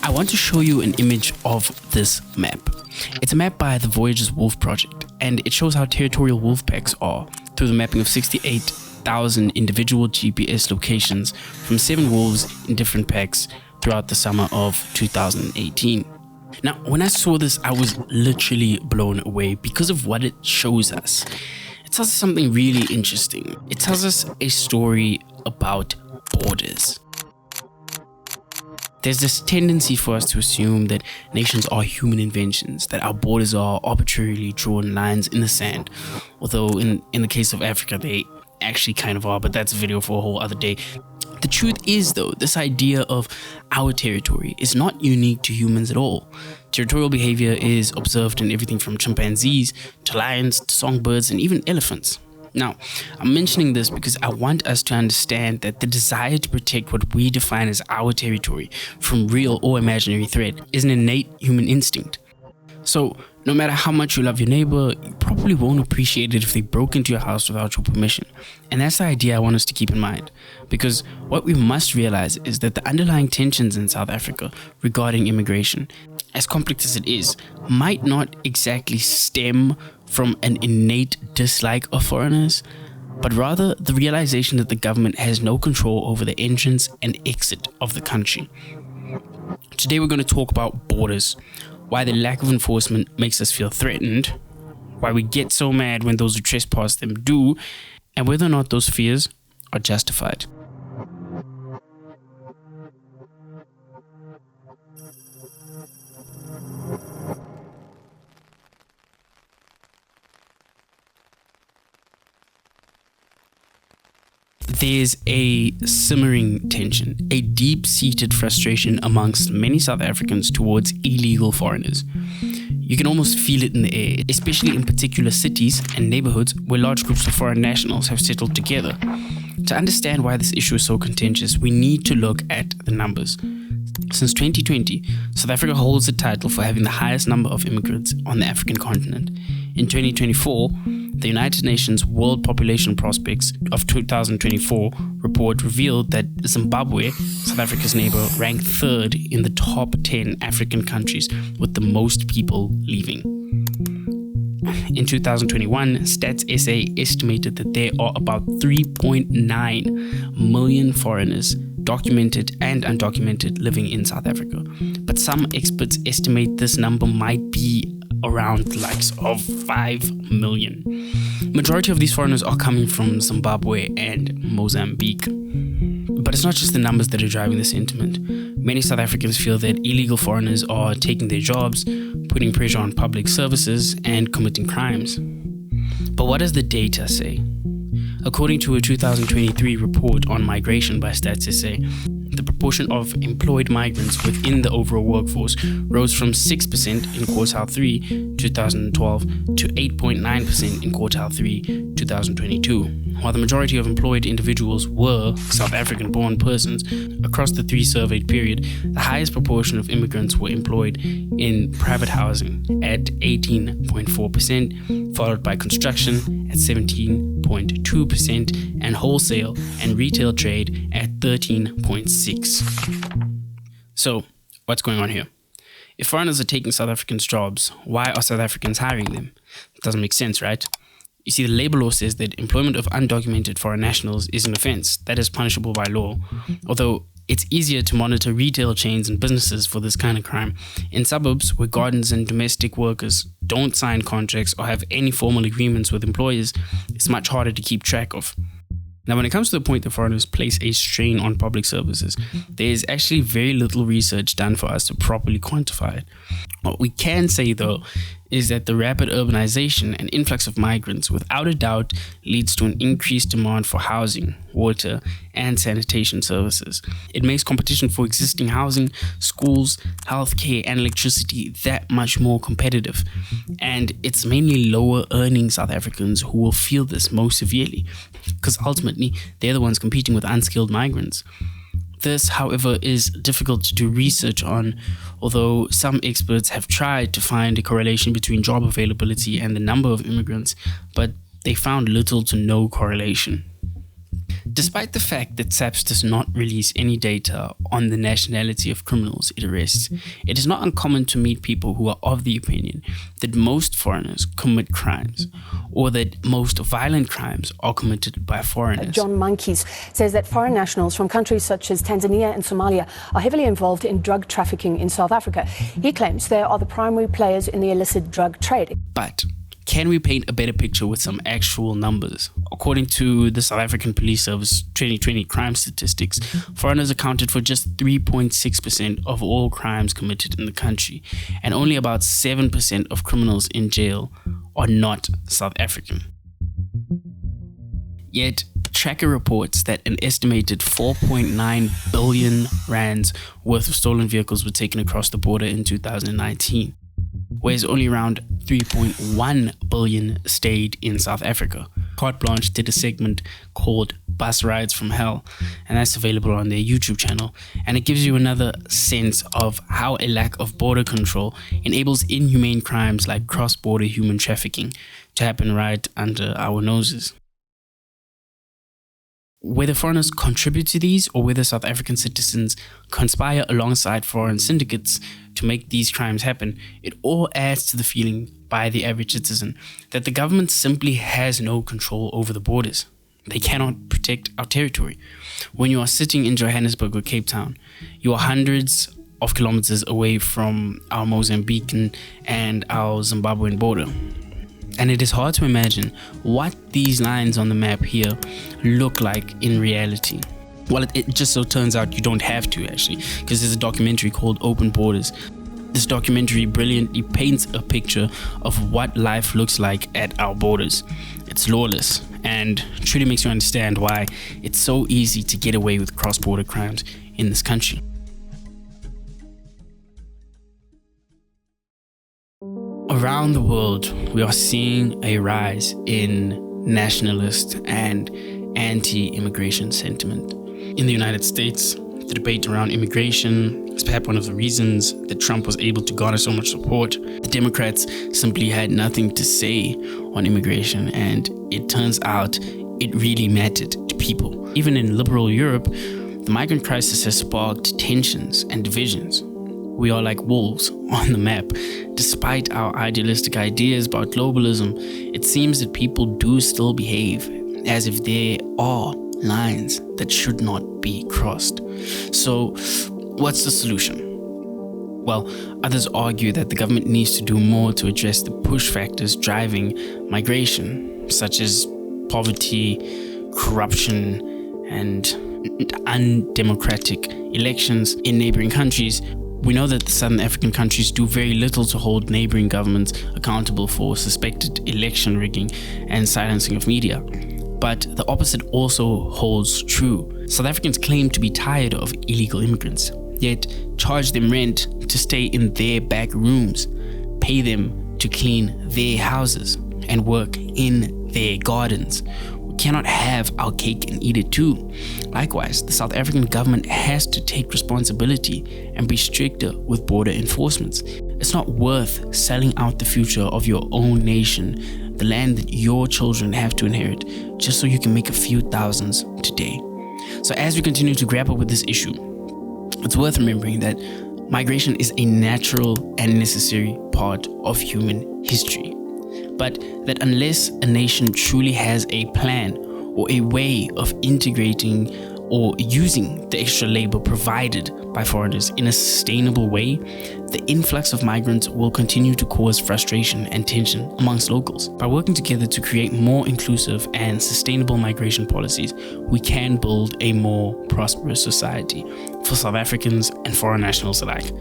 I want to show you an image of this map. It's a map by the Voyager's Wolf Project, and it shows how territorial wolf packs are through the mapping of 68,000 individual GPS locations from 7 wolves in different packs throughout the summer of 2018. Now, when I saw this, I was literally blown away because of what it shows us. It tells us something really interesting. It tells us a story about borders. There's this tendency for us to assume that nations are human inventions, that our borders are arbitrarily drawn lines in the sand. Although in the case of Africa, they actually kind of are, but that's a video for a whole other day. The truth is, though, this idea of our territory is not unique to humans at all. Territorial behavior is observed in everything from chimpanzees to lions to songbirds and even elephants. Now, I'm mentioning this because I want us to understand that the desire to protect what we define as our territory from real or imaginary threat is an innate human instinct. So, no matter how much you love your neighbor, you probably won't appreciate it if they broke into your house without your permission. And that's the idea I want us to keep in mind. Because what we must realize is that the underlying tensions in South Africa regarding immigration, as complex as it is, might not exactly stem from an innate dislike of foreigners, but rather the realization that the government has no control over the entrance and exit of the country. Today we're going to talk about borders, why the lack of enforcement makes us feel threatened, why we get so mad when those who trespass them do, and whether or not those fears are justified. There's a simmering tension, a deep-seated frustration amongst many South Africans towards illegal foreigners. You can almost feel it in the air, especially in particular cities and neighborhoods where large groups of foreign nationals have settled together. To understand why this issue is so contentious, we need to look at the numbers. Since 2020, South Africa holds the title for having the highest number of immigrants on the African continent. In 2024, the United Nations World Population Prospects of 2024 report revealed that Zimbabwe, South Africa's neighbor, ranked third in the top 10 African countries with the most people leaving. In 2021, Stats SA estimated that there are about 3.9 million foreigners, documented and undocumented, living in South Africa. But some experts estimate this number might be around the likes of 5 million. Majority of these foreigners are coming from Zimbabwe and Mozambique. But it's not just the numbers that are driving the sentiment. Many South Africans feel that illegal foreigners are taking their jobs, putting pressure on public services, and committing crimes. But what does the data say? According to a 2023 report on migration by Stats SA, the proportion of employed migrants within the overall workforce rose from 6% in quartile 3, 2012 to 8.9% in quartile 3, 2022. While the majority of employed individuals were South African-born persons, across the 3 surveyed period, the highest proportion of immigrants were employed in private housing at 18.4%, followed by construction at 17.2%, and wholesale and retail trade at 13.6%. So, what's going on here? If foreigners are taking South Africans' jobs, why are South Africans hiring them? It doesn't make sense, right? You see, the labor law says that employment of undocumented foreign nationals is an offense that is punishable by law, although it's easier to monitor retail chains and businesses for this kind of crime. In suburbs where gardeners and domestic workers don't sign contracts or have any formal agreements with employers, it's much harder to keep track of. Now, when it comes to the point that foreigners place a strain on public services, there is actually very little research done for us to properly quantify it. What we can say, though, is that the rapid urbanization and influx of migrants without a doubt leads to an increased demand for housing, water, and sanitation services. It makes competition for existing housing, schools, healthcare, and electricity that much more competitive. And it's mainly lower earning South Africans who will feel this most severely, because ultimately they're the ones competing with unskilled migrants. This, however, is difficult to do research on, although some experts have tried to find a correlation between job availability and the number of immigrants, but they found little to no correlation. Despite the fact that SAPS does not release any data on the nationality of criminals it arrests, it is not uncommon to meet people who are of the opinion that most foreigners commit crimes, or that most violent crimes are committed by foreigners. John Monkeys says that foreign nationals from countries such as Tanzania and Somalia are heavily involved in drug trafficking in South Africa. He claims they are the primary players in the illicit drug trade. But can we paint a better picture with some actual numbers? According to the South African Police Service 2020 crime statistics, foreigners accounted for just 3.6% of all crimes committed in the country, and only about 7% of criminals in jail are not South African. Yet, Tracker reports that an estimated 4.9 billion rands worth of stolen vehicles were taken across the border in 2019. Whereas only around 3.1 billion stayed in South Africa. Carte Blanche did a segment called Bus Rides from Hell, and that's available on their YouTube channel, and it gives you another sense of how a lack of border control enables inhumane crimes like cross-border human trafficking to happen right under our noses. Whether foreigners contribute to these or whether South African citizens conspire alongside foreign syndicates to make these crimes happen, it all adds to the feeling by the average citizen that the government simply has no control over the borders. They cannot protect our territory. When you are sitting in Johannesburg or Cape Town, you are hundreds of kilometers away from our Mozambican and our Zimbabwean border. And it is hard to imagine what these lines on the map here look like in reality. Well, it just so turns out you don't have to, actually, because there's a documentary called Open Borders. This documentary brilliantly paints a picture of what life looks like at our borders. It's lawless and truly makes you understand why it's so easy to get away with cross-border crimes in this country. Around the world, we are seeing a rise in nationalist and anti-immigration sentiment. In the United States, the debate around immigration is perhaps one of the reasons that Trump was able to garner so much support. The Democrats simply had nothing to say on immigration, and it turns out it really mattered to people. Even in liberal Europe, the migrant crisis has sparked tensions and divisions. We are like wolves on the map. Despite our idealistic ideas about globalism, it seems that people do still behave as if there are lines that should not be crossed. So, what's the solution? Well, others argue that the government needs to do more to address the push factors driving migration, such as poverty, corruption, and undemocratic elections in neighboring countries. We know that the Southern African countries do very little to hold neighboring governments accountable for suspected election rigging and silencing of media. But the opposite also holds true. South Africans claim to be tired of illegal immigrants, yet charge them rent to stay in their back rooms, pay them to clean their houses, and work in their gardens. Cannot have our cake and eat it too. Likewise, the South African government has to take responsibility and be stricter with border enforcements. It's not worth selling out the future of your own nation, the land that your children have to inherit, just so you can make a few thousands today. So as we continue to grapple with this issue, it's worth remembering that migration is a natural and necessary part of human history. But that unless a nation truly has a plan or a way of integrating or using the extra labor provided by foreigners in a sustainable way, the influx of migrants will continue to cause frustration and tension amongst locals. By working together to create more inclusive and sustainable migration policies, we can build a more prosperous society for South Africans and foreign nationals alike.